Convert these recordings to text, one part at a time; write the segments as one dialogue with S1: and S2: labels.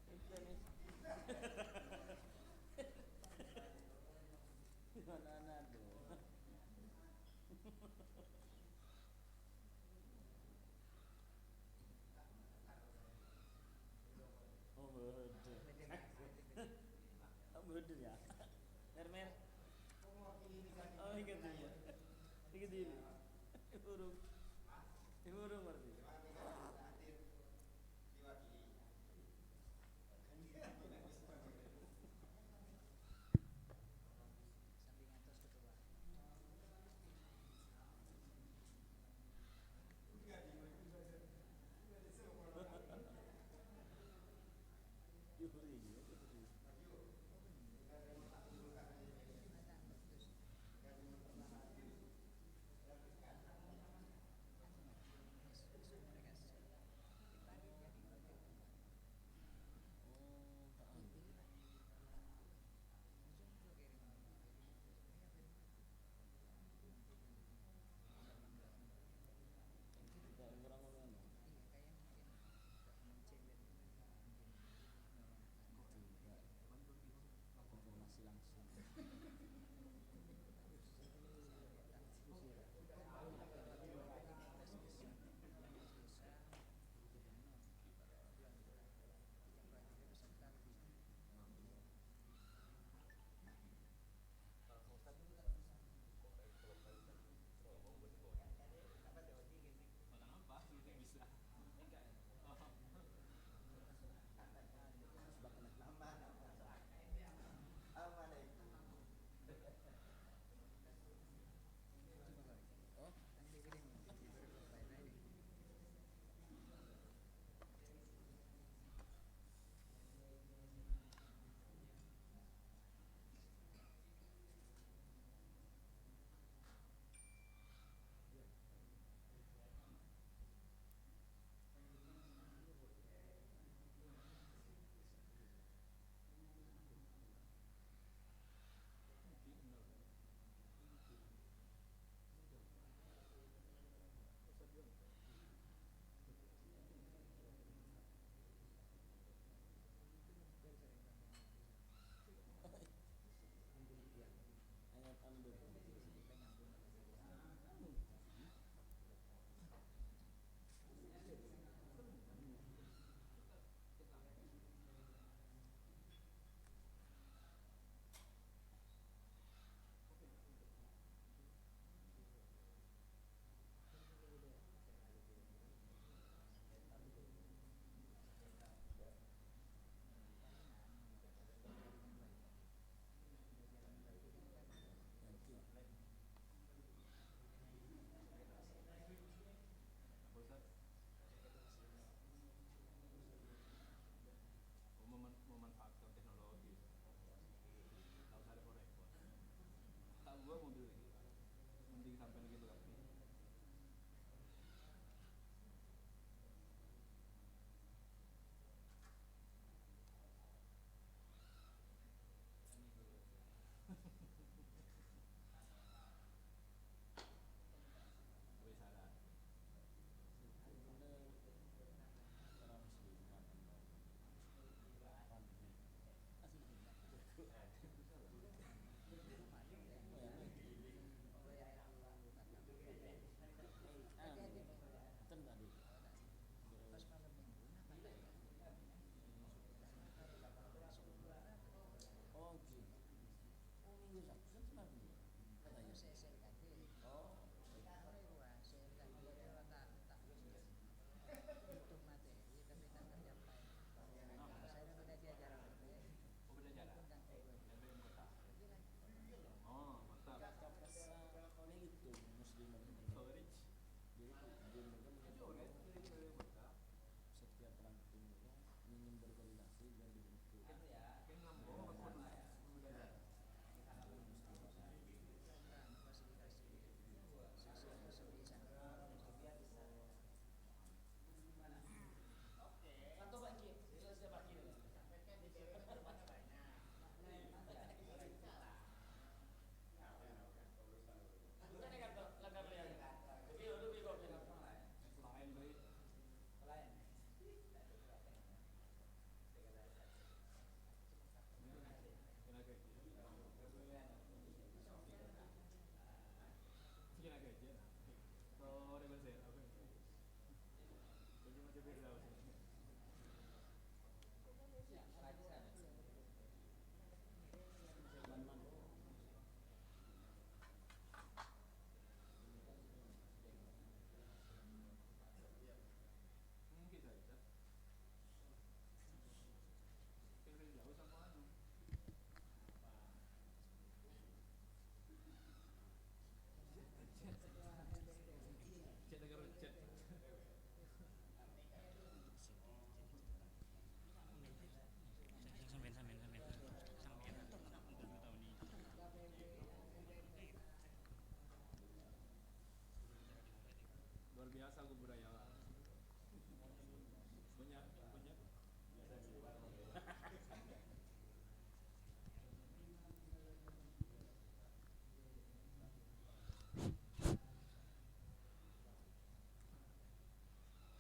S1: Mana dong. Oh bener. Oh bener ya. Mer. Oh ingat dia. Ingat dia. Burung. Burung berarti. Yuri gitu.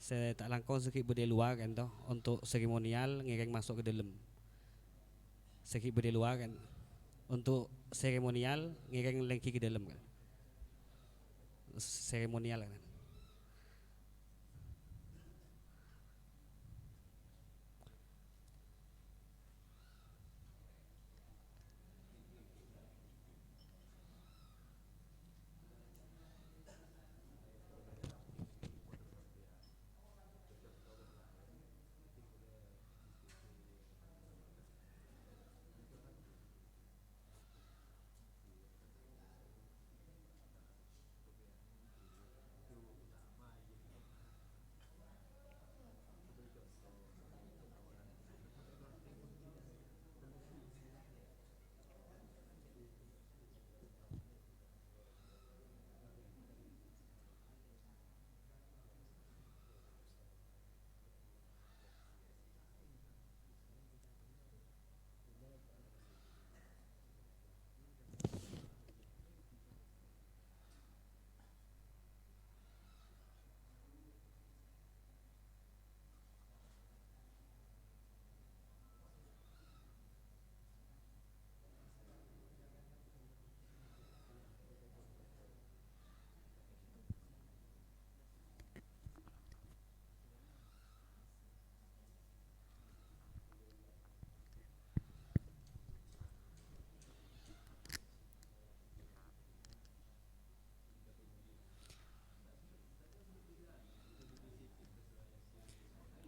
S2: saya tak langkau sikit berde luar kan toh untuk seremonial ngireng masuk ke dalam. Sikit berde luar kan untuk seremonial ngireng lengki ke dalam kan. Seremonial kan.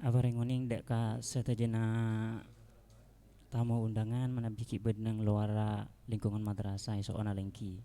S3: Apa rengoning dek ka setajena tamu undangan mana biki beneng luar lingkungan madrasah iso ona lengki.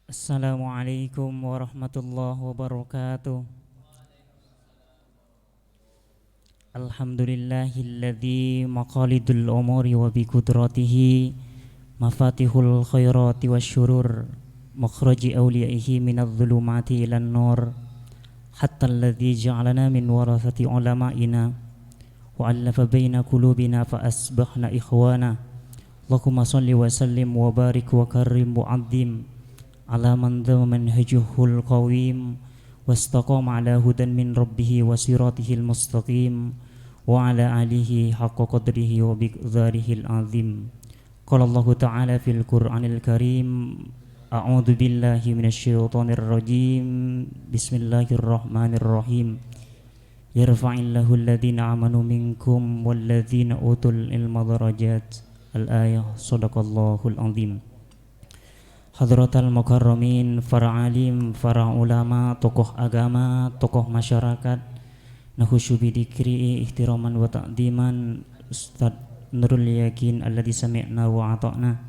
S3: Assalamualaikum warahmatullahi wabarakatuh. Alhamdulillahilladzi maqalidul umuri wa bi qudratihi mafatihul khairati wasyurur makhraji awliyaihi minadh dhulumati ilan nur hatta alladzi ja'alana min warathati ulama'ina wa allafa baina qulubina fa asbahna ikhwana. Allahumma salli wa sallim wa barik wa karrim wa 'azzim ala man dhamma manhajuhul qawim wastaqama ala hudan min rabbihi wa siratihil mustaqim wa ala alihi haqqa qadrihi wa biqdharihil azim. Qala Allah ta'ala fil Qur'anil Karim, a'udzu billahi minasyaitonir rajim. Bismillahirrahmanirrahim. Yarfa'illahu alladhina amanu minkum walladhina utul ilma darajat. Al-ayah. Shadaqallahul azim. Hadratal mukarramin, para alim, para ulama, tokoh agama, tokoh masyarakat, nahusyu bidikri ihtiraman wa ta'diman, Ustadz Nurul Yakin alladhi sami'na wa ata'na,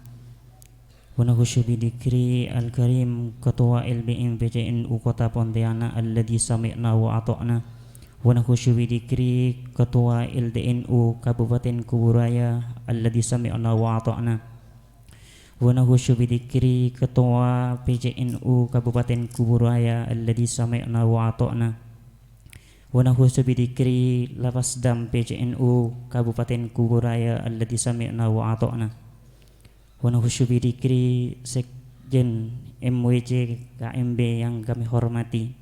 S3: wa nakhusyu bi dzikri al-karim Ketua LBM PCNU Kota Pontianak alladzi sami'na wa ata'na, wa nakhusyu bi dzikri Ketua LDNU Kabupaten Kuburaya alladzi sami'na wa ata'na, wa nakhusyu bi dzikri Ketua PCNU Kabupaten Kuburaya alladzi sami'na wa ata'na, wa nakhusyu bi dzikri Lapasdam PCNU Kabupaten Kuburaya alladzi sami'na wa ata'na, wa nakhusyu bi dzikri Sekjen MWC KMB yang kami hormati.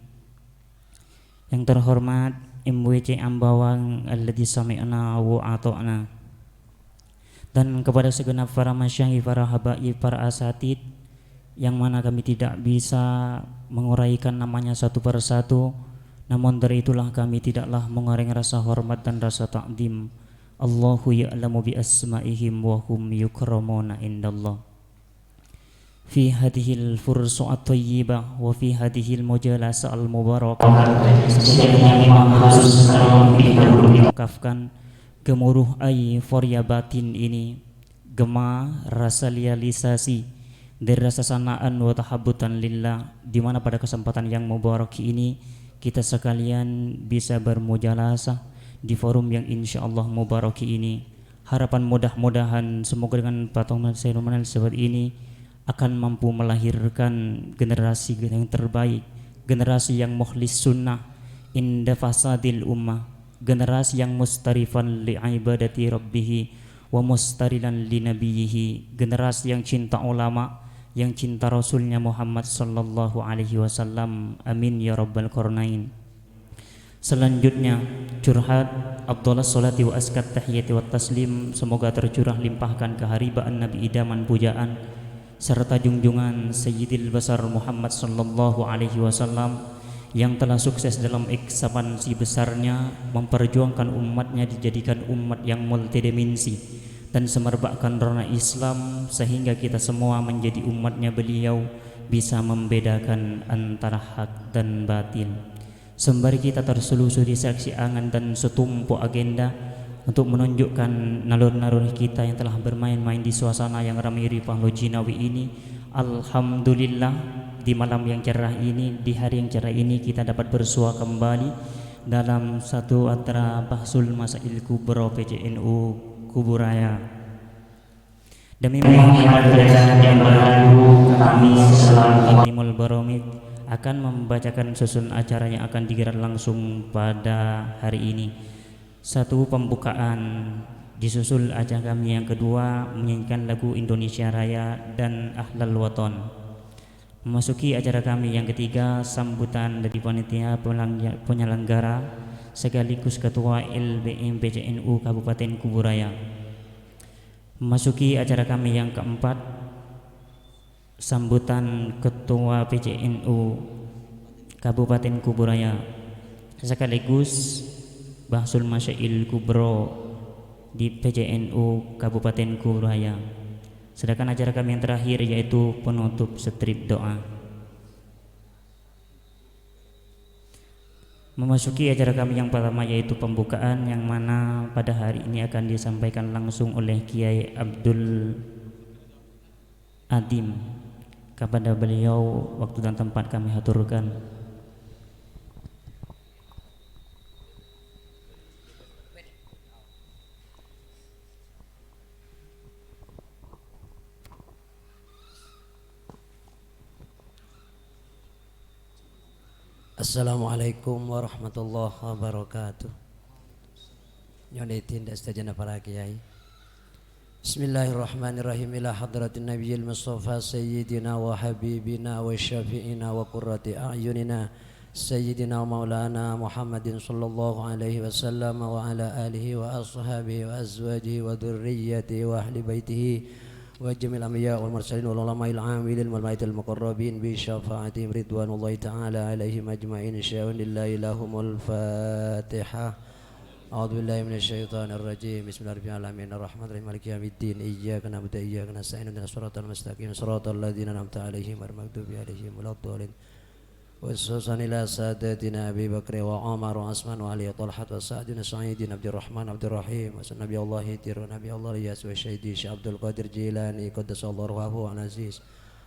S3: Yang terhormat MWC Ambawang alladzi sami'na wa ata'na, dan kepada segenap para masyayikh, para habaib, para asatid yang mana kami tidak bisa menguraikan namanya satu persatu, namun dari itulah kami tidaklah mengurangi rasa hormat dan rasa ta'zim. Allahu ya'lamu bi asma'ihim wa hum yukramuna indallah. Fi hadhil fursa at-thayyibah wa fi hadhil mujalasa al-mubarakah, mengungkapkan gemuruh euforia batin ini, gema rasa realisasi dari rasa sanaan wa tahabbutan lillah, di mana pada kesempatan yang mubarak ini kita sekalian bisa bermujalasah di forum yang insyaallah mubarak ini. Harapan mudah-mudahan semoga dengan patungan seremonial seperti ini akan mampu melahirkan generasi yang terbaik, generasi yang mukhlis sunnah inda fasadil ummah, generasi yang mustarifan li ibadati rabbih wa mustarilan li nabiyhi, generasi yang cinta ulama, yang cinta rasulnya Muhammad sallallahu alaihi wasallam. Amin ya rabbal qarnain. Selanjutnya curhat Abdullah salati wa askat tahiyati wa taslim, semoga tercurah limpahkan keharibaan Nabi idaman pujaan serta junjungan Sayyidil Basar Muhammad sallallahu alaihi wasallam yang telah sukses dalam ekspansi besarnya memperjuangkan umatnya dijadikan umat yang multidimensi dan semerbakkan rona Islam sehingga kita semua menjadi umatnya beliau bisa membedakan antara hak dan batil. Sembari kita terselusuri saksi angan dan setumpuk agenda untuk menunjukkan nalur-nalur kita yang telah bermain-main di suasana yang ramai rifah lojinawi ini, alhamdulillah di malam yang cerah ini, di hari yang cerah ini kita dapat bersua kembali dalam satu acara Bahsul Masail Kubro PCNU Kuburaya. Demi Muhammad yang berlalu, kami selaku Imul Baromid akan membacakan susun acara yang akan digelar langsung pada hari ini. Satu, pembukaan, disusul acara kami yang kedua menyanyikan lagu Indonesia Raya dan Ahlal Waton. Memasuki acara kami yang ketiga, sambutan dari panitia penyelenggara sekaligus ketua LBM PCNU Kabupaten Kuburaya. Memasuki acara kami yang keempat, sambutan ketua PCNU Kabupaten Kuburaya sekaligus Bahsul Masyail Kubro di PCNU Kabupaten Kuburaya. Sedangkan acara kami yang terakhir yaitu penutup strip doa. Memasuki acara kami yang pertama yaitu pembukaan, yang mana pada hari ini akan disampaikan langsung oleh Kiai Abdul Adim. Kepada beliau waktu dan tempat kami haturkan.
S4: Assalamualaikum warahmatullahi wabarakatuh. Nyonitin dan setajana para kiai. Bismillahirrahmanirrahim. Ila hadratin nabiyil mustafa sayyidina wa habibina wa syafi'ina wa qurrati a'yunina sayyidina wa maulana Muhammadin sallallahu alaihi wasallam wa ala alihi wa ashabihi wa azwajihi wa dhurriyyatihi wa ahli baitihi wa jamil anbiya wal mursalin wal ulama'il amilin wal malaikatil muqarrabin bi syafa'atihim ridwanullahi ta'ala alaihim ajma'in. Insyaallah lahumul Fatihah. A'udzu billahi minasyaitonir rajim. Bismillahirrahmanirrahim. Arrahmanirrahim. Maliki yaumiddin. Iyyaka na'budu wa iyyaka nasta'in. Ihdinas siratal mustaqim. Siratal ladzina an'amta 'alaihim ghairil maghdubi 'alaihim waladdallin. خصوصا إلى سادتنا أبي بكر وعمر وعثمان وعلي وطلحة وسعد وسعيد عبد الرحمن عبد الرحيم ونبي الله هيتر ونبي الله الياس والشهيد عبد القادر جيلاني قدس الله روحه العزيز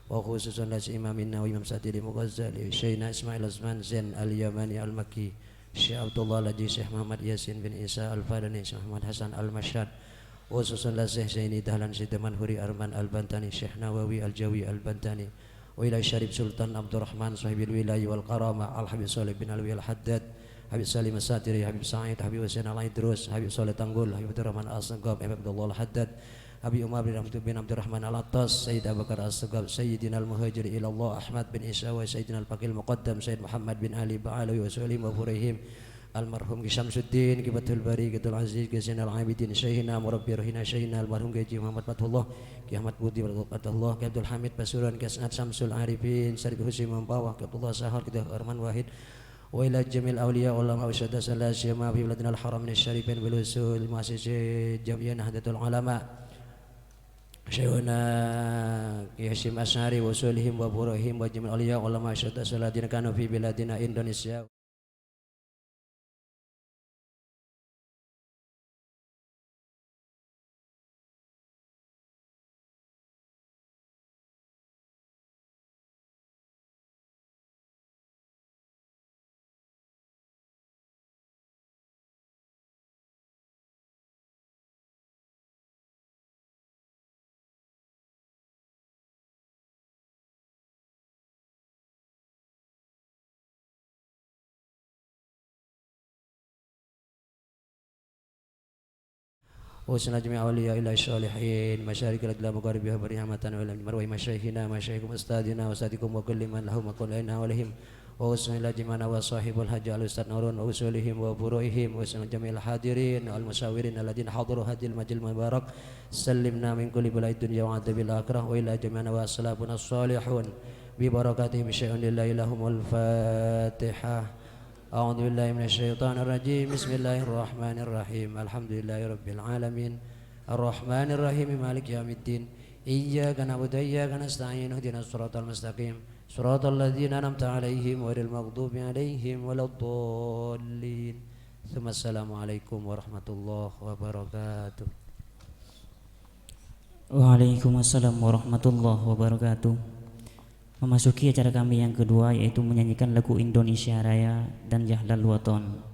S4: وخصوصا لس إمامنا وإمام سادي المغزالي شيخنا إسماعيل عثمان زين اليماني المكي Syekh Abdullah Ladi Syekh Muhammad Yasin bin Isa Al-Fadani Syekh Muhammad Hasan Al-Mashhad khususan la Syekh Zaini Dahlan Sidaman Huri Arman Al-Bantani Syekh Nawawi Al-Jawi Al-Bantani wa ila Syarif Sultan Abdurrahman sahibil wilayah wal karamah Al-Habib Salih bin Alwi Al-Haddad Habib Salim As-Satiri Habib Sa'id Habib Hussein Al-Idrus Habib Salih Tanggul Habib Abdurrahman Al-Sanggab Habib Abdullah Al-Haddad Habib Umar bin Abdurrahman Al-Attas Sayyid Abu Bakar As-Sagab Sayyidina Al-Muhajir ila Allah Ahmad bin Isa wa Sayyidina Al-Faqil Muqaddam Sayyid Muhammad bin Ali Ba'alawi wa Sulim wa Furihim Almarhum Syamsuddin Kibatul Bari Kibatul Aziz Kisain Al-Abidin Syekhina Murabbi Rohina Syekhina Almarhum Gaji Muhammad Fatullah Ki Ahmad Budi Fatullah Ki Abdul Hamid Pasuruan Ki As'ad Samsul Arifin Syarif Husin Mempawah Ki Abdullah Sahar Ki Arman Wahid wa ila jamil awliya ulama wa syada salasiyama fi biladina al-haram min syarifin bil usul muassisi jam'iyah nahdlatul ulama Syekhuna Ki Hasyim Asy'ari wa usulihim wa burahim wa jamil awliya ulama syada saladina kanu fi biladina Indonesia وسن جميع أولياء الله الصالحين مشارق الأقلام وغربها برحمة ولم مروي مشايخنا مشايخكم أستاذنا وأستاذكم وكل من لهم وكل لنا ولهم وسن إلى جميعنا وصاحب الحج الأستاذ نورون وأصولهم وفروعهم وسن جميع الحاضرين والمشاورين الذين حضروا هذه المجلس المبارك سلمنا من كل بلاء الدنيا وعذاب الآخرة وإلى جميعنا وأسلافنا الصالحون ببركاتهم شيء لله لهم الفاتحة أعوذ بالله من الشيطان الرجيم بسم الله الرحمن الرحيم الحمد لله رب العالمين الرحمن الرحيم مالك يوم الدين إياك نعبد وإياك نستعين اهدنا الصراط المستقيم صراط الذين أنعمت عليهم غير المغضوب عليهم ولا الضالين ثم السلام عليكم ورحمة الله وبركاته
S3: Waalaikumsalam warahmatullahi wabarakatuh. Memasuki acara kami yang kedua yaitu menyanyikan lagu Indonesia Raya dan Jahlal Waton.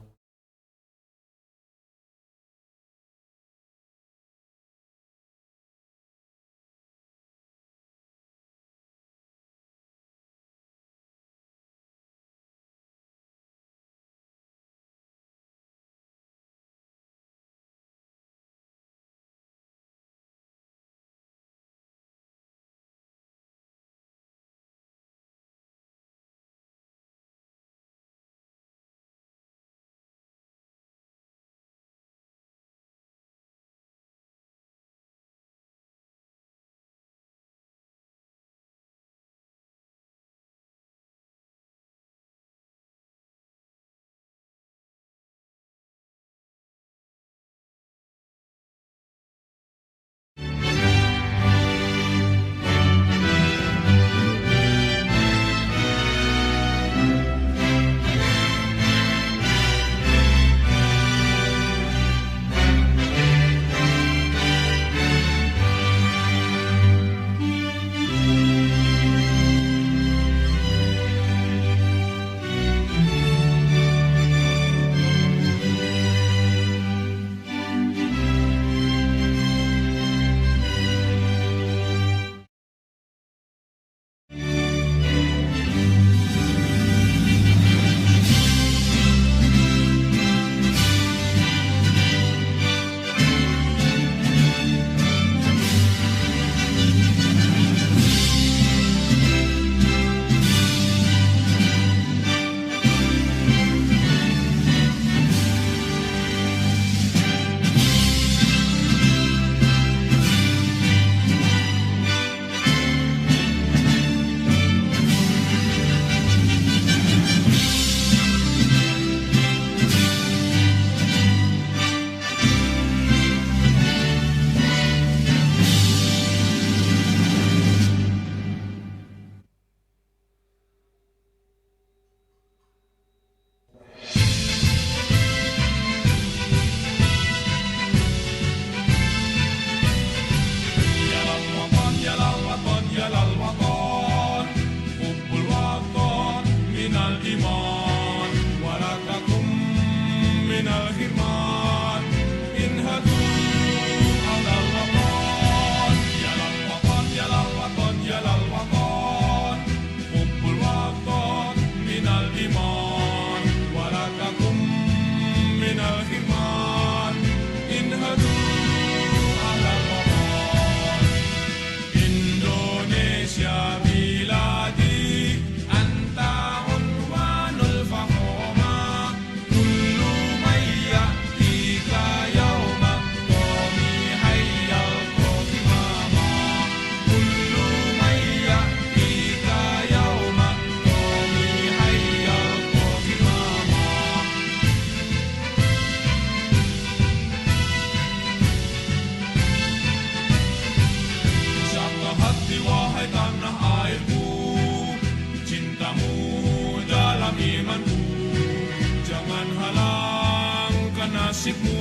S5: nasibmu.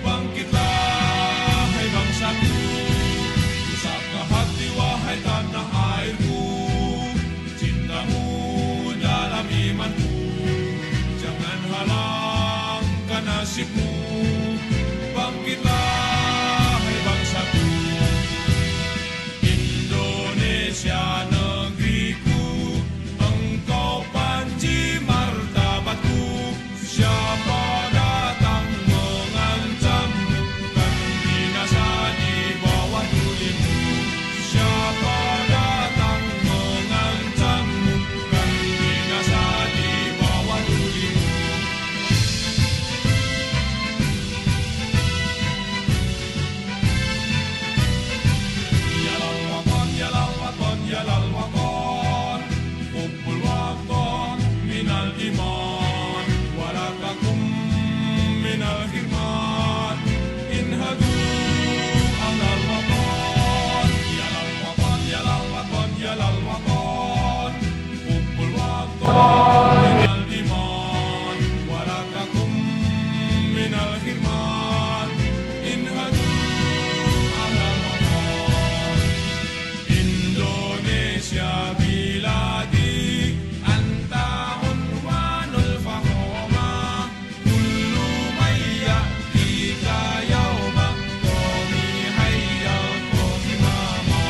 S5: Bangkitlah hai bangsaku, usapkan hati wahai tanah airku, cintamu dalam imanku, jangan halangkan nasibmu. Bangkitlah hai bangsaku, Indonesia negeriku, engkau panji martabatku. Siapa datang mengancammu, kan binasa di bawah tulimu. Siapa datang mengancammu, kan binasa di bawah tulimu. Yalal waton, yalal waton, yalal waton, hubbul waton minal iman, walakakum minal hirman, inhadu alal waton. Yalal waton, yalal waton, yalal waton, hubbul waton minal iman, walakakum minal hirman, inhadu alal waton. Indonesia biladi, anta unwanul fahoma, kullu may ya'tika yawma, qawmi hayya qawmi mama.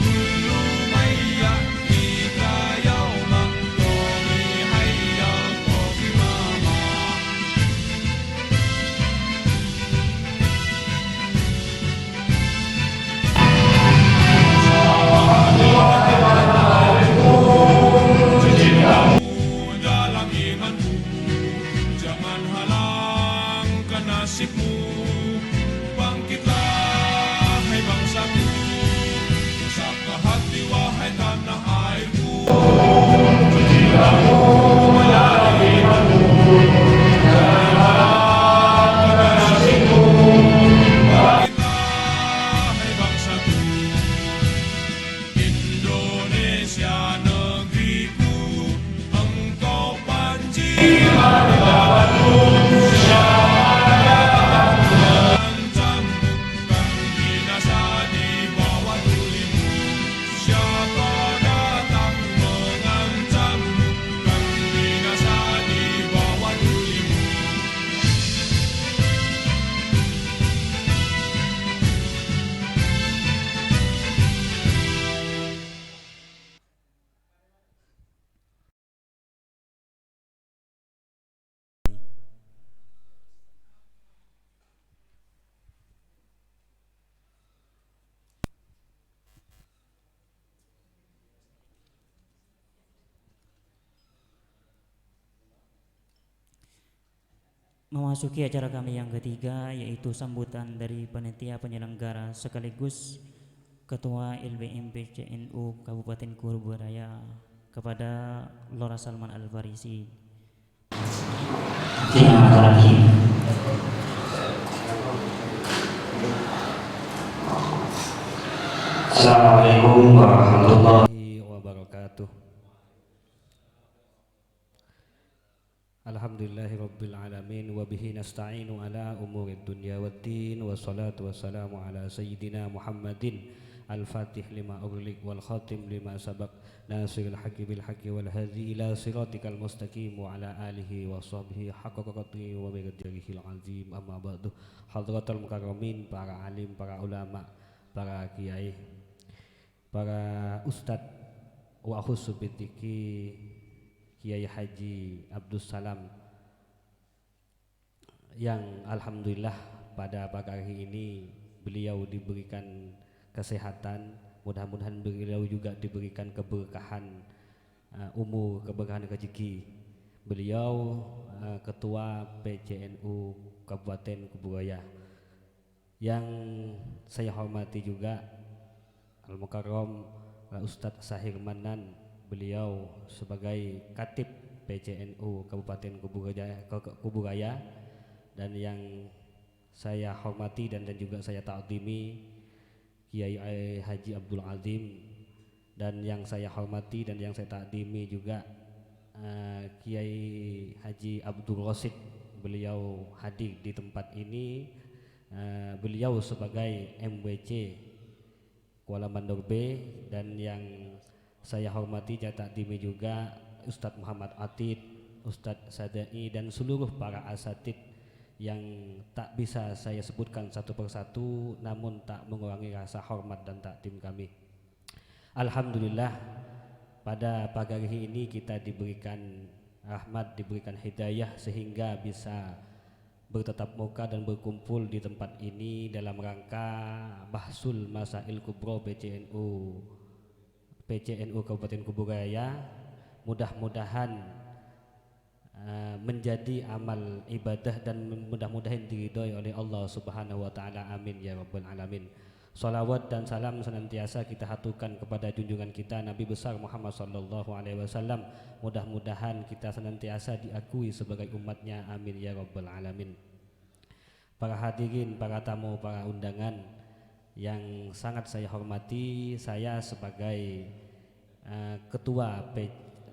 S5: Kullu may ya'tika yawma, qawmi hayya qawmi mama. Dalam imanmu, jangan halangkan nasibmu. Bangkitlah hai bangsaku, usapkan hati wahai tanah airku. Dalam imanmu, jangan halangkan nasibmu. Bangkitlah hai bangsaku, Indonesia negeriku, engkau panji martabatku. Siapa datang mengancammu, kan binasa di bawah tulimu. Siapa datang mengancammu, kan binasa di bawah tulimu.
S3: Memasuki acara kami yang ketiga, yaitu sambutan dari panitia penyelenggara sekaligus Ketua LBM PCNU Kabupaten Kuburaya kepada Lora Salman Al-Farisi.
S2: Assalamualaikum warahmatullahi wabarakatuh. Alhamdulillahirabbil alamin wa bihi nasta'inu ala umurid dunya waddin, wassalatu wassalamu ala sayyidina Muhammadin al-fatih lima ughliq wal khatim lima sabaq, nasiril haqqi bil haqqi wal hadi ila siratikal mustaqim wa ala alihi wa sahbihi haqqa qadrihi wa miqdarihil azim. Amma ba'du. Hadratul mukarramin, para alim, para ulama, para kiai, para ustadz wa khusus bitiki Kiai Haji Abdus Salam yang alhamdulillah pada pagi hari ini beliau diberikan kesehatan, mudah-mudahan beliau juga diberikan keberkahan umur, keberkahan rezeki. Beliau ketua PCNU Kabupaten Kuburaya yang saya hormati juga Al-Mukarram Ustadz Sahir Manan, beliau sebagai Katib PCNU Kabupaten Kuburaya, dan yang saya hormati dan juga saya ta'zimi Kiai Haji Abdul Azim, dan yang saya hormati dan yang saya ta'zimi juga Kiai Haji Abdul Rosid beliau hadir di tempat ini. Beliau sebagai MWC Kuala Mandor B, dan yang saya hormati Jata Dimi juga Ustadz Muhammad Atid, Ustadz Sadai, dan seluruh para asatid yang tak bisa saya sebutkan satu persatu, namun tak mengurangi rasa hormat dan takdim kami. Alhamdulillah, pada pagi hari ini kita diberikan rahmat, diberikan hidayah sehingga bisa bertatap muka dan berkumpul di tempat ini dalam rangka Bahsul Masail Kubro PCNU Kabupaten Kuburaya. Mudah-mudahan menjadi amal ibadah dan mudah-mudahan diridhoi oleh Allah Subhanahu wa taala. Amin ya rabbal alamin. Salawat dan salam senantiasa kita haturkan kepada junjungan kita Nabi besar Muhammad sallallahu alaihi wasallam. Mudah-mudahan kita senantiasa diakui sebagai umatnya. Amin ya rabbal alamin. Para hadirin, para tamu, para undangan yang sangat saya hormati, saya sebagai Ketua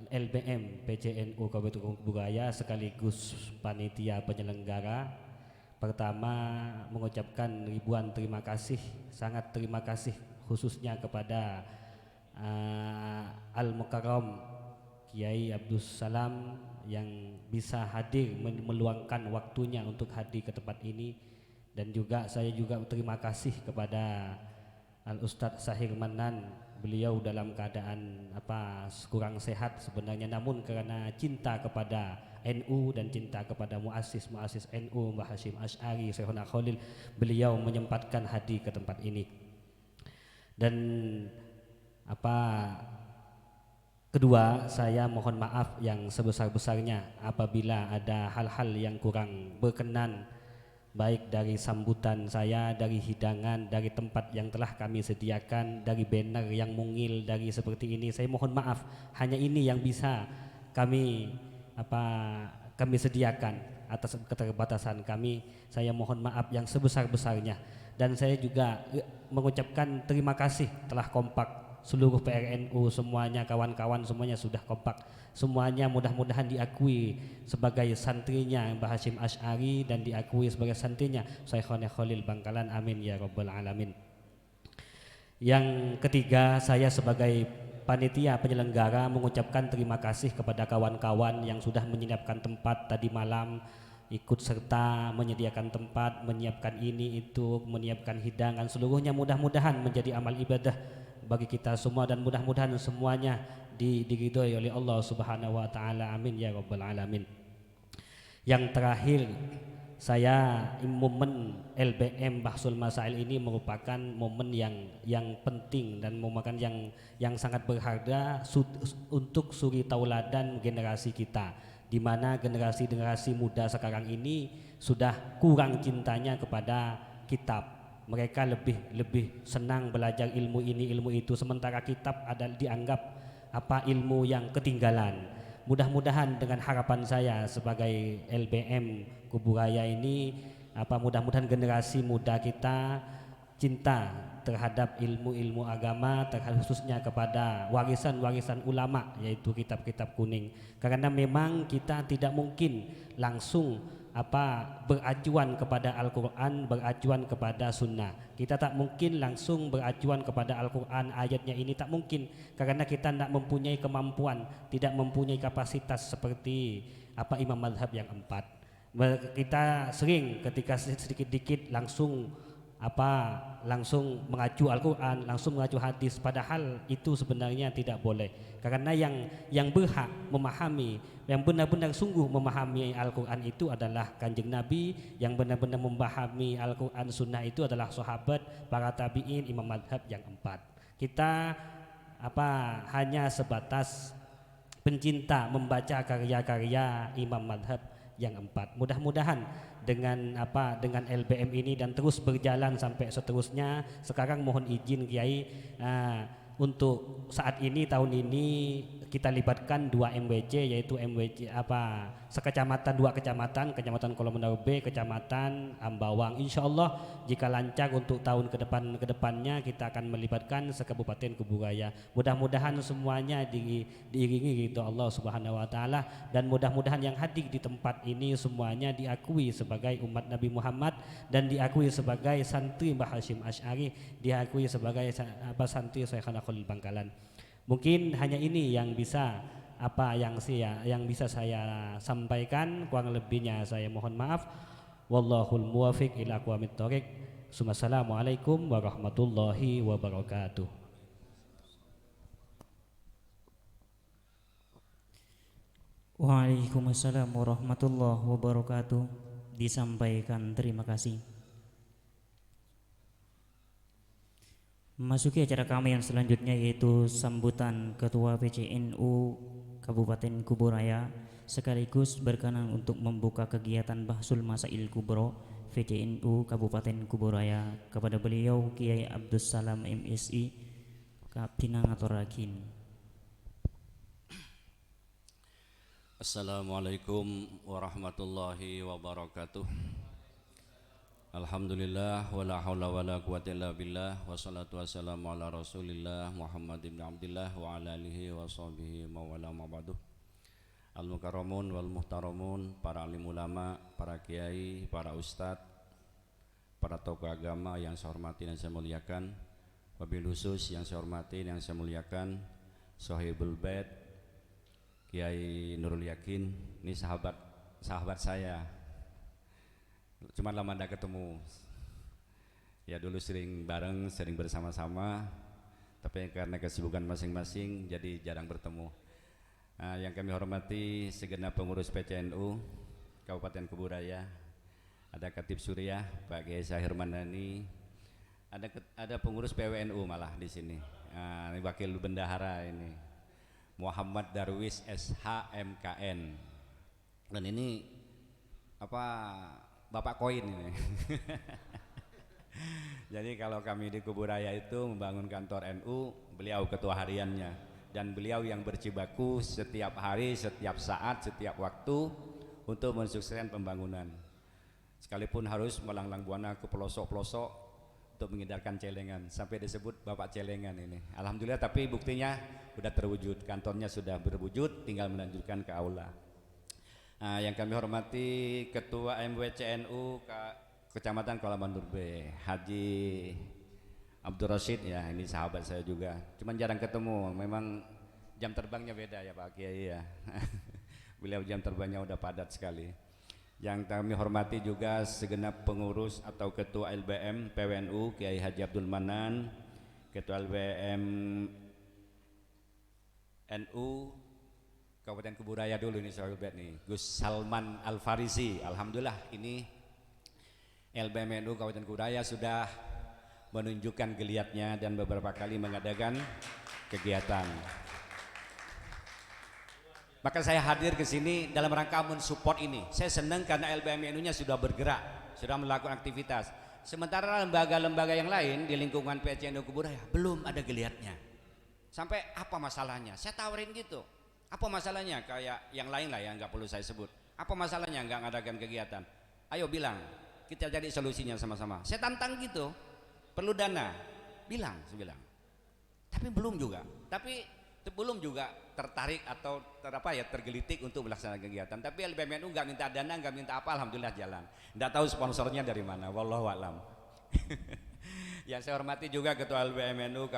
S2: LBM PCNU Kabupaten Kuburaya sekaligus panitia penyelenggara, pertama mengucapkan ribuan terima kasih, sangat terima kasih khususnya kepada Al-Mukarram Kiai Abdus Salam yang bisa hadir meluangkan waktunya untuk hadir ke tempat ini, dan juga saya juga terima kasih kepada Al-Ustadz Sahir Manan. Beliau dalam keadaan kurang sehat sebenarnya, namun karena cinta kepada NU dan cinta kepada muassis NU Mbah Hashim Asy'ari Syekhuna Khalil, beliau menyempatkan hadir ke tempat ini. Dan kedua, saya mohon maaf yang sebesar-besarnya apabila ada hal-hal yang kurang berkenan, baik dari sambutan saya, dari hidangan, dari tempat yang telah kami sediakan, dari banner yang mungil, dari seperti ini. Saya mohon maaf, hanya ini yang bisa kami sediakan atas keterbatasan kami. Saya mohon maaf yang sebesar-besarnya, dan saya juga mengucapkan terima kasih telah kompak seluruh PRNU semuanya, kawan-kawan semuanya sudah kompak, semuanya mudah-mudahan diakui sebagai santrinya Mbah Hashim Asy'ari dan diakui sebagai santrinya Syekhona Khalil Bangkalan. Amin ya rabbal alamin. Yang ketiga, saya sebagai panitia penyelenggara mengucapkan terima kasih kepada kawan-kawan yang sudah menyiapkan tempat tadi malam, ikut serta menyediakan tempat, menyiapkan ini itu, menyiapkan hidangan, seluruhnya mudah-mudahan menjadi amal ibadah bagi kita semua, dan mudah-mudahan semuanya diridhoi oleh Allah Subhanahu wa taala. Amin ya rabbal alamin. Yang terakhir, saya momen LBM Bahsul Masail ini merupakan momen yang penting dan merupakan yang sangat berharga untuk suri tauladan generasi kita, di mana generasi muda sekarang ini sudah kurang cintanya kepada kitab. Mereka lebih senang belajar ilmu ini ilmu itu, sementara kitab adalah dianggap ilmu yang ketinggalan. Mudah-mudahan dengan harapan saya sebagai LBM Kuburaya ini, mudah-mudahan generasi muda kita cinta terhadap ilmu-ilmu agama, khususnya kepada warisan-warisan ulama, yaitu kitab-kitab kuning. Karena memang kita tidak mungkin langsung beracuan kepada Al-Quran, beracuan kepada Sunnah. Kita tak mungkin langsung beracuan kepada Al-Quran, ayatnya ini tak mungkin, karena kita tidak mempunyai kemampuan, tidak mempunyai kapasitas seperti imam mazhab yang 4. Kita sering ketika sedikit-dikit langsung mengacu Al-Quran, langsung mengacu hadis, padahal itu sebenarnya tidak boleh. Karena yang berhak memahami, yang benar-benar sungguh memahami Al-Quran itu adalah Kanjeng Nabi, yang benar-benar memahami Al-Quran Sunnah itu adalah sahabat, para tabi'in, imam madhab yang 4. Kita hanya sebatas pencinta membaca karya-karya imam madhab yang 4. Mudah-mudahan dengan LBM ini dan terus berjalan sampai seterusnya. Sekarang mohon izin Kiai, untuk saat ini tahun ini kita libatkan 2 MWC, yaitu MWC sekecamatan, 2 kecamatan, Kecamatan Kolomandau B, Kecamatan Ambawang. Insya Allah jika lancar untuk tahun kedepannya kita akan melibatkan sekabupaten Kuburaya. Mudah-mudahan semuanya diiringi gitu Allah Subhanahu wa taala, dan mudah-mudahan yang hadir di tempat ini semuanya diakui sebagai umat Nabi Muhammad dan diakui sebagai santri Mbah Hasyim Asy'ari, diakui sebagai santri Syekhana Khalil Bangkalan. Mungkin hanya ini yang bisa bisa saya sampaikan, kurang lebihnya saya mohon maaf. Wallahul muwafiq ila aqwamit thoriq. Assalamualaikum warahmatullahi wabarakatuh.
S3: Waalaikumsalam warahmatullahi wabarakatuh. Disampaikan, terima kasih. Memasuki acara kami yang selanjutnya, yaitu sambutan Ketua PCNU Kabupaten Kuburaya sekaligus berkenan untuk membuka kegiatan Bahsul Masail Kubro PCNU Kabupaten Kuburaya. Kepada beliau Kiai Abdus Salam MSI Kaptina Ngatorakin.
S6: Assalamualaikum warahmatullahi wabarakatuh. Alhamdulillah wala haula wala quwwata illa billah, wassalatu wassalamu ala Rasulillah Muhammad ibn Abdullah wa ala alihi wa sahbihi mawala ma'badu. Al-mukarramun wal muhtaramun, para alim ulama, para kiai, para ustadz, para tokoh agama yang saya hormati dan saya muliakan, wabil khusus yang saya hormati dan saya muliakan Sohibul Bait Kiai Nurul Yakin. Ini sahabat saya, cuma lama ndak ketemu ya, dulu sering bareng, sering bersama-sama, tapi karena kesibukan masing-masing jadi jarang bertemu. Yang kami hormati segenap pengurus PCNU Kabupaten Kuburaya, ada Katib Surya Pak Kiai Syahir Mandani, ada pengurus PWNU malah di sini. Ini wakil bendahara ini Muhammad Darwis SHMKN, dan ini Bapak Koin ini. Jadi kalau kami di Kuburaya itu membangun kantor NU, beliau ketua hariannya, dan beliau yang berjibaku setiap hari, setiap saat, setiap waktu untuk mensukseskan pembangunan. Sekalipun harus melanglang buana ke pelosok-pelosok untuk menghindarkan celengan, sampai disebut Bapak Celengan ini. Alhamdulillah, tapi buktinya sudah terwujud, kantornya sudah berwujud, tinggal melanjutkan ke aula. Yang kami hormati Ketua MWCNU Kecamatan Kolomandau B, Haji Abdul Rashid, ya ini sahabat saya juga, cuman jarang ketemu, memang jam terbangnya beda ya Pak Kiai ya. Beliau jam terbangnya udah padat sekali. Yang kami hormati juga segenap pengurus atau Ketua LBM PWNU Kiai Haji Abdul Manan, Ketua LBM NU Kabupaten Kuburaya dulu ini sahabat nih, Gus Salman Al Farisi. Alhamdulillah ini LBMNU Kabupaten Kuburaya sudah menunjukkan geliatnya dan beberapa kali mengadakan kegiatan. Maka saya hadir ke sini dalam rangka mensupport ini. Saya senang karena LBMNU-nya sudah bergerak, sudah melakukan aktivitas. Sementara lembaga-lembaga yang lain di lingkungan PCNU Kuburaya belum ada geliatnya. Sampai apa masalahnya? Saya tawarin gitu. Apa masalahnya? Kayak yang lain lah ya, nggak perlu saya sebut. Apa masalahnya nggak ngadakan kegiatan? Ayo bilang, kita cari solusinya sama-sama. Saya tantang gitu. Perlu dana, saya bilang. Tapi belum juga tertarik atau tergelitik untuk melaksanakan kegiatan. Tapi LBMNU nggak minta dana, nggak minta apa, alhamdulillah jalan. Nggak tahu sponsornya dari mana, wallahu a'lam. Yang saya hormati juga Ketua LBMNU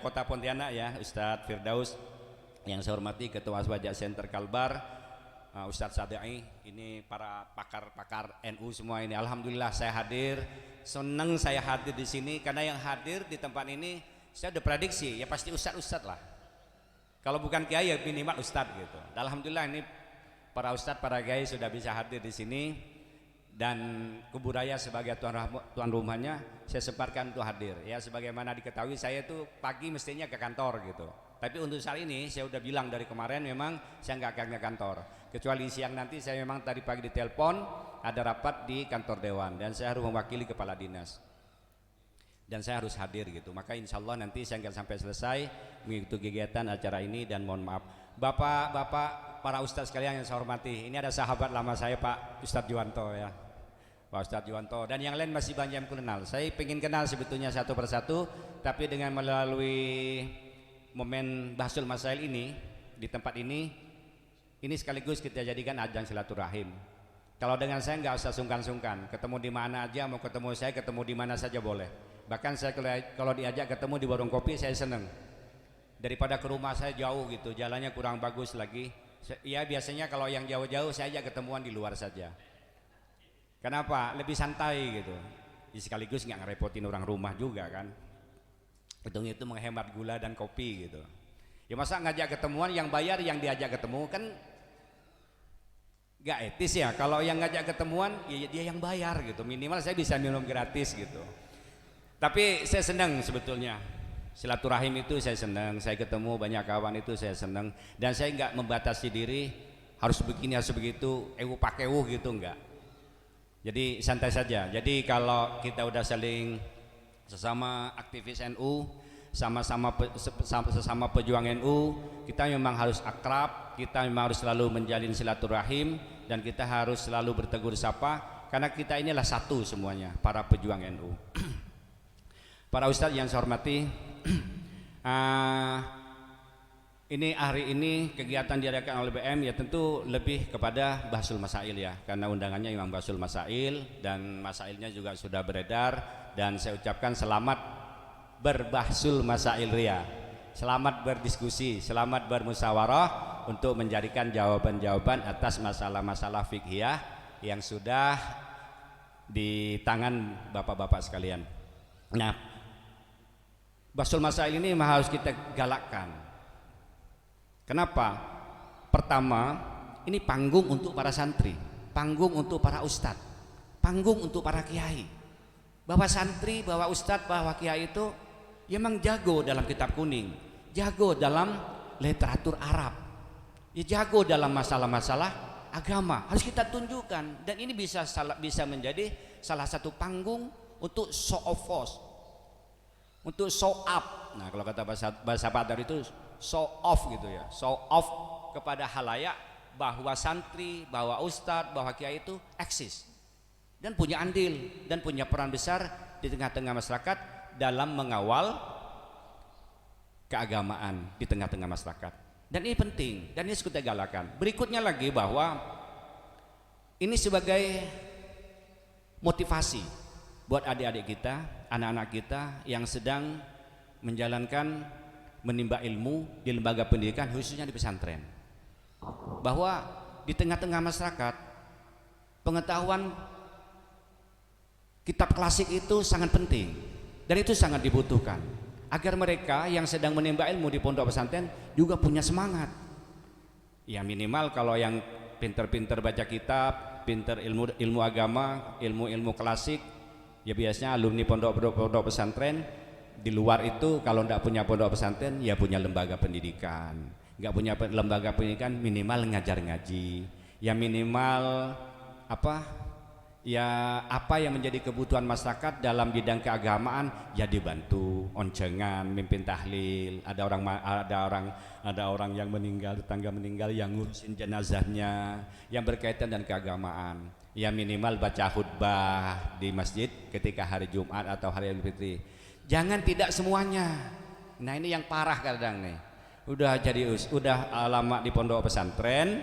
S6: Kota Pontianak ya, Ustadz Firdaus. Yang saya hormati Ketua Aswajak Center Kalbar, Ustadz Sadai. Ini para pakar-pakar NU semua ini. Alhamdulillah saya hadir. Senang saya hadir di sini karena yang hadir di tempat ini saya udah prediksi ya pasti ustadz lah. Kalau bukan kiai ya minimal ustadz gitu. Alhamdulillah ini para ustadz, para kiai sudah bisa hadir di sini, dan Kuburaya sebagai tuan rumahnya saya semparkan untuk hadir. Ya sebagaimana diketahui saya itu pagi mestinya ke kantor gitu. Tapi untuk saat ini saya udah bilang dari kemarin memang saya nggak akan ke kantor. Kecuali siang nanti saya memang tadi pagi ditelepon ada rapat di kantor dewan dan saya harus mewakili kepala dinas. Dan saya harus hadir gitu. Maka insya Allah nanti saya nggak sampai selesai mengikuti kegiatan acara ini, dan mohon maaf Bapak para ustadz sekalian yang saya hormati, ini ada sahabat lama saya Pak Ustadz Juwanto ya, Pak Ustadz Juwanto, dan yang lain masih banyak yang kenal. Saya pengen kenal sebetulnya satu persatu, tapi dengan melalui momen Bahsul Masail ini di tempat ini sekaligus kita jadikan ajang silaturahim. Kalau dengan saya nggak usah sungkan-sungkan, ketemu di mana aja, mau ketemu saya ketemu di mana saja boleh. Bahkan saya kalau diajak ketemu di warung kopi saya seneng. Daripada ke rumah saya jauh gitu, jalannya kurang bagus lagi. Ya biasanya kalau yang jauh-jauh saya ajak ketemuan di luar saja. Kenapa? Lebih santai gitu. Ya, sekaligus nggak ngerepotin orang rumah juga kan. Itu menghemat gula dan kopi gitu. Ya masa ngajak ketemuan yang bayar yang diajak ketemu kan nggak etis ya. Kalau yang ngajak ketemuan ya dia yang bayar gitu. Minimal saya bisa minum gratis gitu. Tapi saya senang sebetulnya. Silaturahim itu saya senang, saya ketemu banyak kawan itu saya senang, dan saya nggak membatasi diri harus begini harus begitu, pakai gitu enggak. Jadi santai saja. Jadi kalau kita udah saling sesama aktivis NU, sesama pejuang NU, kita memang harus akrab, kita memang harus selalu menjalin silaturahim, dan kita harus selalu bertegur sapa karena kita inilah satu semuanya, para pejuang NU. Para ustadz yang saya hormati, ini hari ini kegiatan diadakan oleh BM ya tentu lebih kepada Bahsul Masail ya, karena undangannya Imam Bahsul Masail dan masailnya juga sudah beredar, dan saya ucapkan selamat berbahsul masail ria, selamat berdiskusi, selamat bermusyawarah untuk mencarikan jawaban-jawaban atas masalah-masalah fiqhiyah yang sudah di tangan bapak-bapak sekalian. Nah, Bahsul Masail ini harus kita galakkan. Kenapa? Pertama, ini panggung untuk para santri, panggung untuk para ustadz, panggung untuk para kiai. Bahwa santri, bahwa ustadz, bahwa kiai itu memang jago dalam kitab kuning, jago dalam literatur Arab, ya jago dalam masalah-masalah agama. Harus kita tunjukkan, dan ini bisa menjadi salah satu panggung untuk show of force, untuk show up. Nah kalau kata bahasa Badar itu show off gitu ya, show off kepada halayak bahwa santri, bahwa ustadz, bahwa kiai itu eksis dan punya andil dan punya peran besar di tengah-tengah masyarakat dalam mengawal keagamaan di tengah-tengah masyarakat. Dan ini penting, dan ini kita galakan. Berikutnya lagi bahwa ini sebagai motivasi buat adik-adik kita, anak-anak kita yang sedang menjalankan menimba ilmu di lembaga pendidikan, khususnya di pesantren, bahwa di tengah-tengah masyarakat pengetahuan kitab klasik itu sangat penting dan itu sangat dibutuhkan agar mereka yang sedang menimba ilmu di pondok pesantren juga punya semangat. Ya minimal kalau yang pinter-pinter baca kitab, pinter ilmu agama, ilmu klasik, ya biasanya alumni pondok pesantren. Di luar itu kalau tidak punya pondok pesantren ya punya lembaga pendidikan. Nggak punya lembaga pendidikan minimal ngajar ngaji, ya minimal apa yang menjadi kebutuhan masyarakat dalam bidang keagamaan ya dibantu, oncengan, mimpin tahlil, ada orang yang meninggal, tetangga meninggal yang ngurusin jenazahnya, yang berkaitan dengan keagamaan. Ya minimal baca khutbah di masjid ketika hari Jumat atau hari Idul Fitri. Jangan tidak semuanya. Nah ini yang parah kadang nih. Udah lama di pondok pesantren,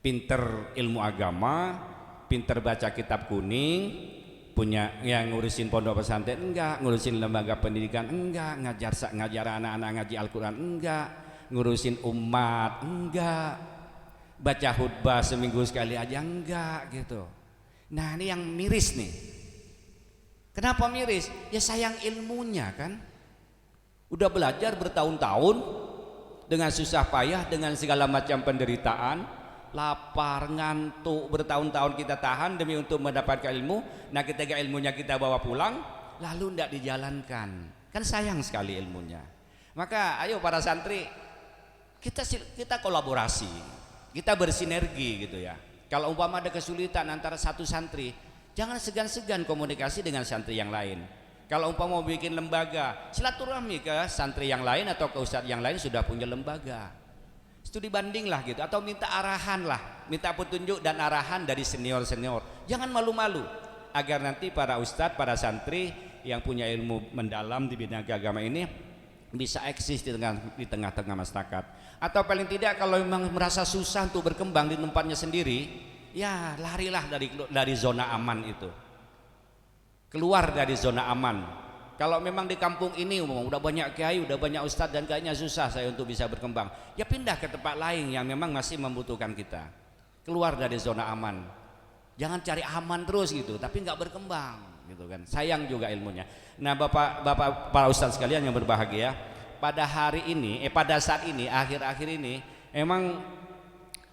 S6: pinter ilmu agama, pinter baca kitab kuning, punya yang ngurusin pondok pesantren enggak, ngurusin lembaga pendidikan enggak, ngajar anak-anak ngaji Al-Quran enggak, ngurusin umat enggak, baca khutbah seminggu sekali aja enggak gitu. Nah ini yang miris nih. Kenapa miris? Ya sayang ilmunya kan. Udah belajar bertahun-tahun dengan susah payah, dengan segala macam penderitaan, lapar, ngantuk, bertahun-tahun kita tahan demi untuk mendapatkan ilmu. Nah ketika ilmunya kita bawa pulang lalu tidak dijalankan, kan sayang sekali ilmunya. Maka ayo para santri, kita kolaborasi, kita bersinergi gitu ya. Kalau umpama ada kesulitan antara satu santri, jangan segan-segan komunikasi dengan santri yang lain. Kalau umpama mau bikin lembaga, silaturahmi ke santri yang lain atau ke ustadz yang lain sudah punya lembaga. studi banding lah gitu, atau minta arahan lah, minta petunjuk dan arahan dari senior-senior. Jangan malu-malu, agar nanti para ustadz, para santri yang punya ilmu mendalam di bidang agama ini bisa eksis di tengah-tengah masyarakat. Atau paling tidak kalau memang merasa susah untuk berkembang di tempatnya sendiri, ya larilah dari zona aman itu, keluar dari zona aman. Kalau memang di kampung ini udah banyak kiai, udah banyak ustadz dan kayaknya susah saya untuk bisa berkembang, ya pindah ke tempat lain yang memang masih membutuhkan kita. Keluar dari zona aman. Jangan cari aman terus gitu, tapi nggak berkembang gitu kan. Sayang juga ilmunya. Nah, Bapak para ustadz sekalian yang berbahagia, pada hari ini, pada saat ini, akhir-akhir ini, emang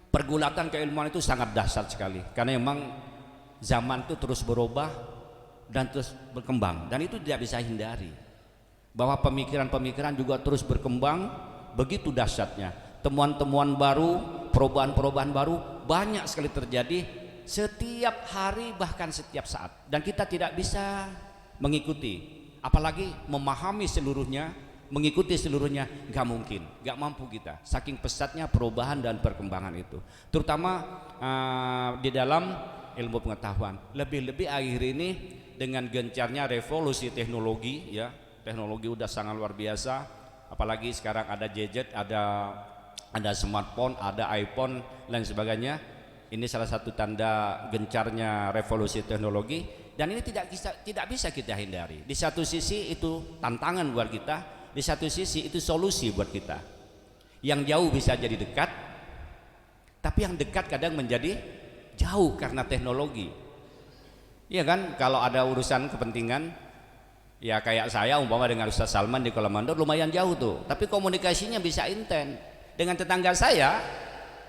S6: pergulatan keilmuan itu sangat dahsyat sekali. Karena memang zaman itu terus berubah dan terus berkembang, dan itu tidak bisa hindari bahwa pemikiran-pemikiran juga terus berkembang begitu dahsyatnya. Temuan-temuan baru, perubahan-perubahan baru banyak sekali terjadi setiap hari, bahkan setiap saat, dan kita tidak bisa mengikuti, apalagi memahami seluruhnya, mengikuti seluruhnya, nggak mungkin, nggak mampu kita, saking pesatnya perubahan dan perkembangan itu, terutama di dalam ilmu pengetahuan. Lebih-lebih akhir ini dengan gencarnya revolusi teknologi, ya, teknologi udah sangat luar biasa. Apalagi sekarang ada gadget, ada smartphone, ada iPhone dan sebagainya. Ini salah satu tanda gencarnya revolusi teknologi, dan ini tidak bisa kita hindari. Di satu sisi itu tantangan buat kita, di satu sisi itu solusi buat kita. Yang jauh bisa jadi dekat, tapi yang dekat kadang menjadi jauh karena teknologi. Iya kan, kalau ada urusan kepentingan, ya kayak saya umpama dengan Ustaz Salman di Kuala Mandor lumayan jauh tuh, tapi komunikasinya bisa intens. Dengan tetangga saya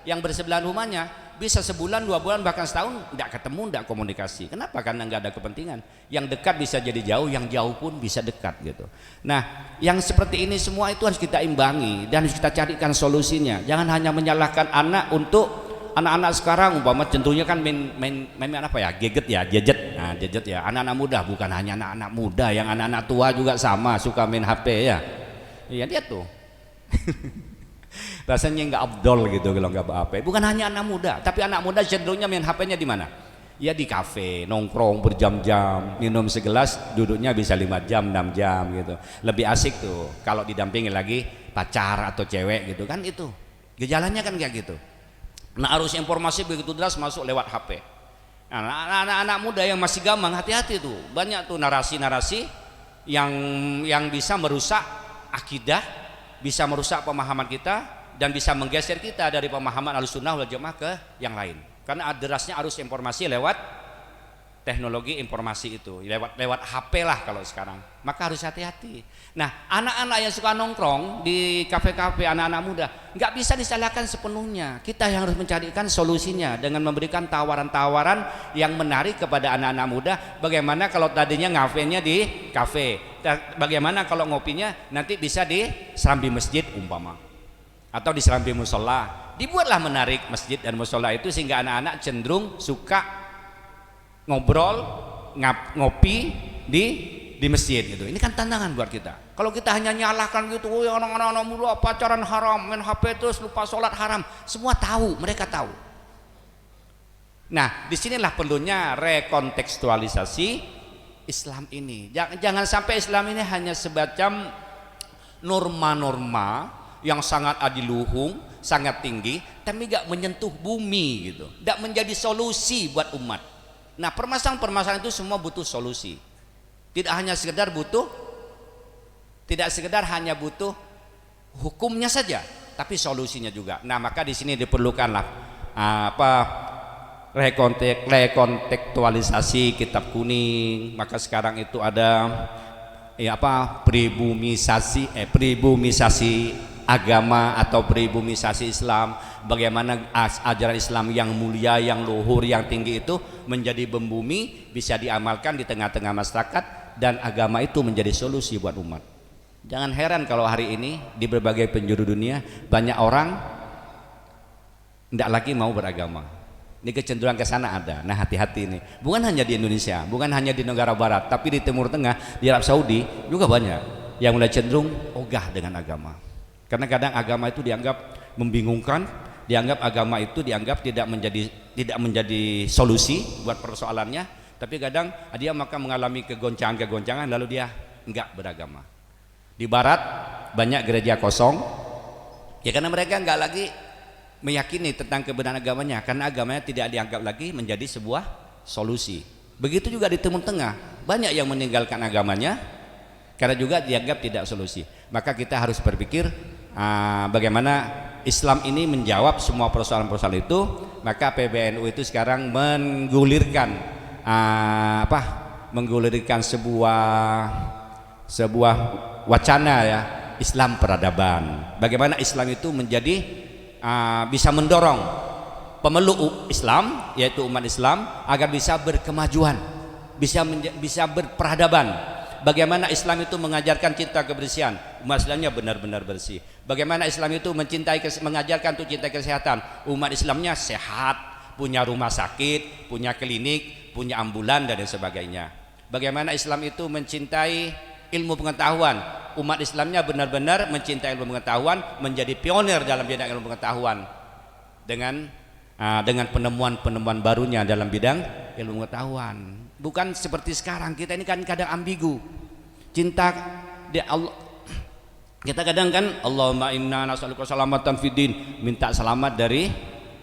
S6: yang bersebelahan rumahnya bisa sebulan, 2 bulan, bahkan setahun tidak ketemu, tidak komunikasi. Kenapa? Karena nggak ada kepentingan. Yang dekat bisa jadi jauh, yang jauh pun bisa dekat gitu. Nah, yang seperti ini semua itu harus kita imbangi dan harus kita carikan solusinya. Jangan hanya menyalahkan anak untuk anak-anak sekarang umpama tentunya kan main apa ya, gadget. Nah, gadget ya, anak-anak muda, bukan hanya anak-anak muda, yang anak-anak tua juga sama suka main HP ya. Iya dia tuh. Rasanya nggak abdol gitu kalau nggak HP. Bukan hanya anak muda, tapi anak muda cenderungnya main HP-nya di mana? Ya di kafe, nongkrong berjam-jam, minum segelas duduknya bisa 5 jam, 6 jam gitu. Lebih asik tuh kalau didampingi lagi pacar atau cewek gitu kan, itu gejalanya kan kayak gitu. Nah, arus informasi begitu deras masuk lewat HP. Nah, anak-anak muda yang masih gamang, hati-hati tuh. Banyak tuh narasi-narasi yang bisa merusak akidah, bisa merusak pemahaman kita, dan bisa menggeser kita dari pemahaman Ahlussunnah wal Jamaah ke yang lain. Karena derasnya arus informasi lewat teknologi informasi itu, lewat HP lah kalau sekarang. Maka harus hati-hati. Nah, anak-anak yang suka nongkrong di kafe-kafe, anak-anak muda, nggak bisa disalahkan sepenuhnya. Kita yang harus mencarikan solusinya dengan memberikan tawaran-tawaran yang menarik kepada anak-anak muda. Bagaimana kalau tadinya ngafenya di kafe, bagaimana kalau ngopinya nanti bisa di serambi masjid umpama, atau di serambi musola. Dibuatlah menarik masjid dan musola itu sehingga anak-anak cenderung suka ngobrol, ngopi di masjid gitu. Ini kan tantangan buat kita. Kalau kita hanya nyalahkan gitu, oh ya anak-anak muda pacaran haram, main HP terus lupa sholat haram. Semua tahu, mereka tahu. Nah, disinilah perlunya rekontekstualisasi Islam ini. Jangan sampai Islam ini hanya semacam norma-norma yang sangat adiluhung, sangat tinggi, tapi gak menyentuh bumi gitu. Gak menjadi solusi buat umat. Nah, permasalahan-permasalahan itu semua butuh solusi. Tidak sekedar hanya butuh hukumnya saja, tapi solusinya juga. Nah, maka di sini diperlukanlah rekontekstualisasi kitab kuning. Maka sekarang itu ada pribumisasi agama atau pribumisasi Islam. Bagaimana ajaran Islam yang mulia, yang luhur, yang tinggi itu menjadi membumi, bisa diamalkan di tengah-tengah masyarakat, dan agama itu menjadi solusi buat umat. Jangan heran kalau hari ini di berbagai penjuru dunia banyak orang tidak lagi mau beragama. Ini kecenderungan ke sana ada. Nah, hati-hati ini. Bukan hanya di Indonesia, bukan hanya di negara barat, tapi di Timur Tengah, di Arab Saudi juga banyak yang mulai cenderung ogah dengan agama. Karena kadang agama itu dianggap membingungkan, dianggap agama itu tidak menjadi solusi buat persoalannya, tapi kadang dia maka mengalami kegoncangan lalu dia enggak beragama. Di barat banyak gereja kosong ya karena mereka enggak lagi meyakini tentang kebenaran agamanya, karena agamanya tidak dianggap lagi menjadi sebuah solusi. Begitu juga di Timur Tengah, banyak yang meninggalkan agamanya karena juga dianggap tidak solusi. Maka kita harus berpikir bagaimana Islam ini menjawab semua persoalan-persoalan itu. Maka PBNU itu sekarang menggulirkan sebuah wacana ya, Islam peradaban. Bagaimana Islam itu menjadi bisa mendorong pemeluk Islam, yaitu umat Islam, agar bisa berkemajuan, bisa berperadaban. Bagaimana Islam itu mengajarkan cinta kebersihan, umat Islamnya benar-benar bersih. Bagaimana Islam itu mengajarkan untuk cinta kesehatan, umat Islamnya sehat, punya rumah sakit, punya klinik, punya ambulan dan sebagainya. Bagaimana Islam itu mencintai ilmu pengetahuan, umat Islamnya benar-benar mencintai ilmu pengetahuan, menjadi pionir dalam bidang ilmu pengetahuan dengan penemuan-penemuan barunya dalam bidang ilmu pengetahuan. Bukan seperti sekarang, kita ini kan kadang ambigu. Cinta di Allah, kita kadang kan Allahumma inna nas'aluka salamatan fiddin, minta selamat dari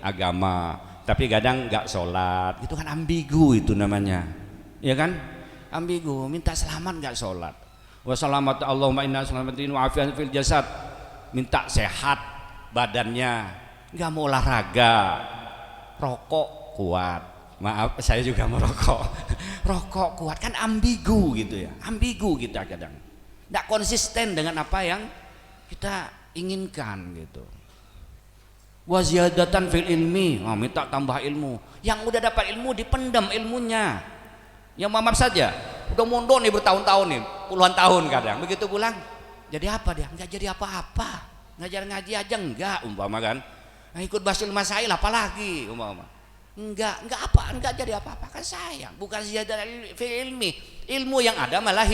S6: agama, tapi kadang nggak sholat. Itu kan ambigu, itu namanya, ya kan, ambigu. Minta selamat nggak sholat. Wa salamat Allahumma inna salamatin wa afian fil jasad, minta sehat badannya, nggak mau olahraga, rokok kuat. Maaf, saya juga merokok. Rokok kuat, kan ambigu gitu ya. Ambigu kita kadang. Tidak konsisten dengan apa yang kita inginkan gitu. Wa ziyadatan fil ilmi, minta tambah ilmu. Yang udah dapat ilmu dipendam ilmunya. Yang maaf saja, udah mondok nih bertahun-tahun nih, puluhan tahun kadang. Begitu pulang, jadi apa dia? Enggak jadi apa-apa. Ngajar ngaji aja enggak, umpama kan. Nah, ikut basul masail apalagi umpama. Enggak jadi apa-apa, kan sayang. Bukan ziyadah fi ilmi, ilmu yang ada malah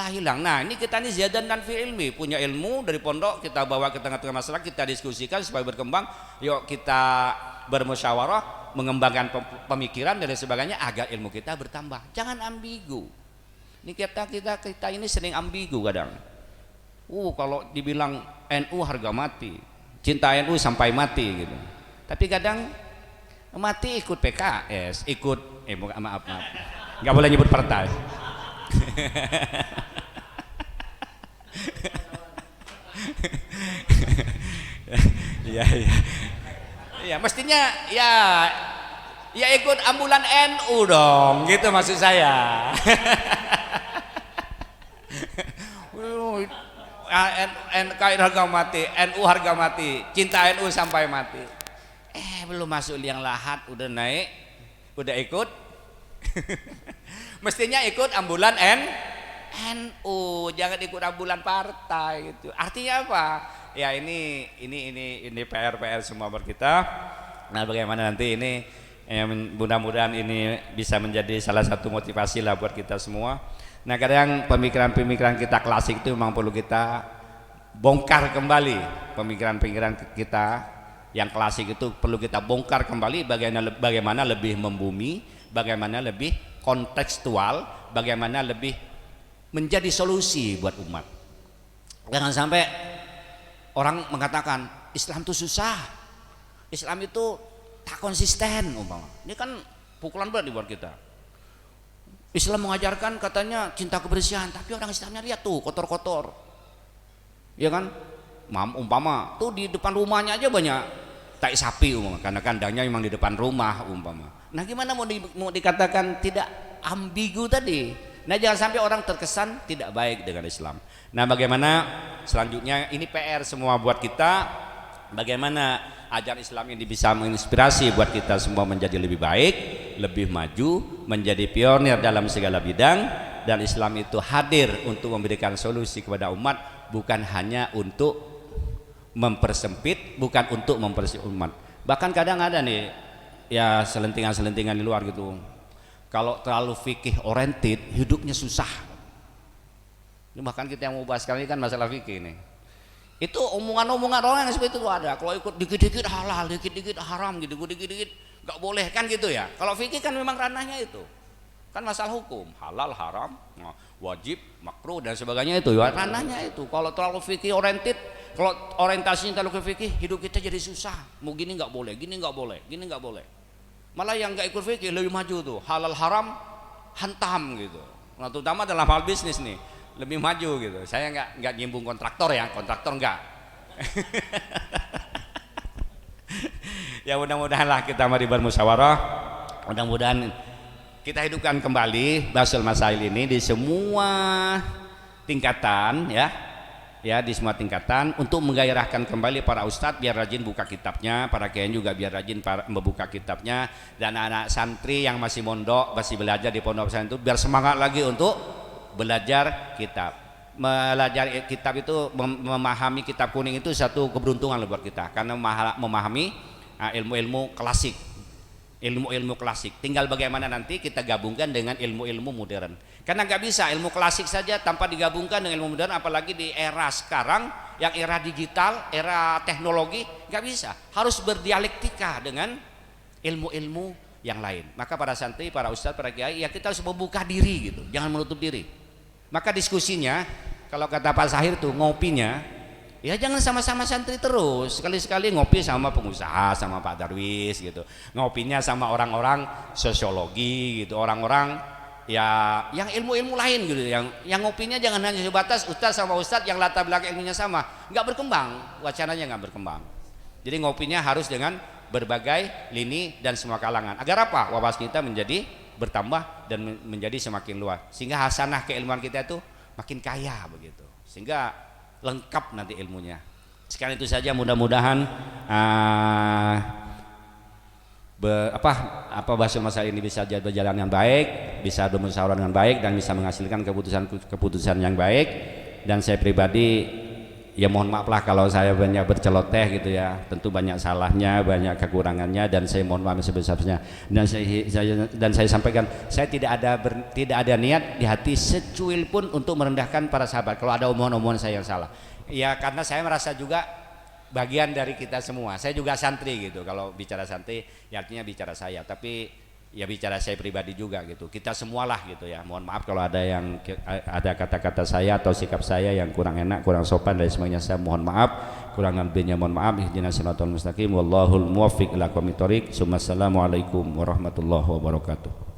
S6: hilang. Nah, ini kita nih ziyadah dan fi ilmi, punya ilmu dari pondok kita bawa ke tengah-tengah masyarakat, kita diskusikan supaya berkembang. Yuk kita bermusyawarah, mengembangkan pemikiran dan sebagainya agar ilmu kita bertambah. Jangan ambigu. Ini kita ini sering ambigu kadang. Kalau dibilang NU harga mati, cinta NU sampai mati gitu. Tapi kadang mati ikut PKS, ikut maaf, nggak boleh nyebut partai. Ya mestinya ya ikut ambulan NU dong, gitu maksud saya. NKRI harga mati, NU harga mati, cinta NU sampai mati. Belum masuk liang lahat udah naik, udah ikut. Mestinya ikut ambulan NU, jangan ikut ambulan partai gitu. Artinya apa? Ya ini PR semua buat kita. Nah, bagaimana nanti ini mudah-mudahan ini bisa menjadi salah satu motivasi lah buat kita semua. Nah, kadang pemikiran kita klasik itu memang perlu kita bongkar kembali. Pemikiran kita yang klasik itu perlu kita bongkar kembali, bagaimana lebih membumi, bagaimana lebih kontekstual, bagaimana lebih menjadi solusi buat umat. Jangan sampai orang mengatakan Islam itu susah, Islam itu tak konsisten umpama. Ini kan pukulan berat buat kita. Islam mengajarkan katanya cinta kebersihan, tapi orang Islamnya lihat tuh kotor-kotor, ya kan? Umpama tuh di depan rumahnya aja banyak tai sapi umpama, karena kandangnya memang di depan rumah umpama. Nah, gimana mau dikatakan tidak ambigu tadi? Nah, jangan sampai orang terkesan tidak baik dengan Islam. Nah, bagaimana selanjutnya ini PR semua buat kita, bagaimana ajaran Islam ini bisa menginspirasi buat kita semua menjadi lebih baik, lebih maju, menjadi pionir dalam segala bidang, dan Islam itu hadir untuk memberikan solusi kepada umat, bukan hanya untuk mempersempit, bukan untuk mempersempit umat. Bahkan kadang ada nih ya selentingan-selentingan di luar gitu, kalau terlalu fikih oriented hidupnya susah. Ini bahkan kita yang mau bahas kali ini kan masalah fikih nih. Itu omongan-omongan orang yang seperti itu ada. Kalau ikut dikit-dikit halal, dikit-dikit haram gitu, dikit-dikit nggak boleh kan gitu ya. Kalau fikih kan memang ranahnya itu, kan masalah hukum, halal, haram, wajib, makruh dan sebagainya itu ya ranahnya itu. Kalau terlalu fikih oriented, kalau orientasinya terlalu ke fikih, hidup kita jadi susah. Mau gini nggak boleh, gini nggak boleh, gini nggak boleh. Malah yang nggak ikut fikih lebih maju tuh, halal haram hantam gitu. Nah, terutama dalam hal bisnis nih lebih maju gitu. Saya nggak nyimbung kontraktor ya, kontraktor nggak. Ya mudah-mudahan lah kita mari bermusyawarah, mudah-mudahan kita hidupkan kembali Basul Masail ini di semua tingkatan ya di semua tingkatan untuk menggairahkan kembali para ustadz biar rajin buka kitabnya, para kiai juga biar rajin membuka kitabnya, dan anak santri yang masih mondok masih belajar di pondok pesantren itu biar semangat lagi untuk belajar kitab. Belajar kitab itu memahami kitab kuning itu satu keberuntungan buat kita karena memahami ilmu-ilmu klasik, ilmu-ilmu klasik. Tinggal bagaimana nanti kita gabungkan dengan ilmu-ilmu modern. Karena nggak bisa ilmu klasik saja tanpa digabungkan dengan ilmu modern, apalagi di era sekarang yang era digital, era teknologi, nggak bisa. Harus berdialektika dengan ilmu-ilmu yang lain. Maka para santri, para ustadz, para kiai, ya kita harus membuka diri gitu, jangan menutup diri. Maka diskusinya, kalau kata Pak Sahir tuh ngopinya, ya jangan sama-sama santri terus, sekali-sekali ngopi sama pengusaha, sama Pak Darwis gitu, ngopinya sama orang-orang sosiologi gitu, orang-orang ya yang ilmu-ilmu lain gitu, yang ngopinya jangan hanya sebatas ustaz sama ustaz yang latar belakang ilmunya sama, nggak berkembang, wacananya nggak berkembang. Jadi ngopinya harus dengan berbagai lini dan semua kalangan, agar apa? Wawasan kita menjadi bertambah dan menjadi semakin luas, sehingga hasanah keilmuan kita itu makin kaya begitu, sehingga lengkap nanti ilmunya. Sekarang itu saja, mudah-mudahan Basul Masail ini bisa berjalan dengan baik, bisa bermusyawarah dengan baik dan bisa menghasilkan keputusan yang baik. Dan saya pribadi ya mohon maaf lah kalau saya banyak berceloteh gitu ya, tentu banyak salahnya, banyak kekurangannya, dan saya mohon maaf sebesar-besarnya. Dan saya sampaikan, saya tidak ada niat di hati secuil pun untuk merendahkan para sahabat kalau ada omongan-omongan saya yang salah. Ya karena saya merasa juga bagian dari kita semua. Saya juga santri gitu. Kalau bicara santri, ya artinya bicara saya. Tapi ya bicara saya pribadi juga gitu. Kita semualah gitu ya. Mohon maaf kalau ada kata-kata saya atau sikap saya yang kurang enak, kurang sopan dan semuanya. Saya mohon maaf. Kurang lebihnya mohon maaf. Ihdinas siratal mustaqim. Wallahul muwaffiq ila aqwamit thoriq. Assalamualaikum warahmatullahi wabarakatuh.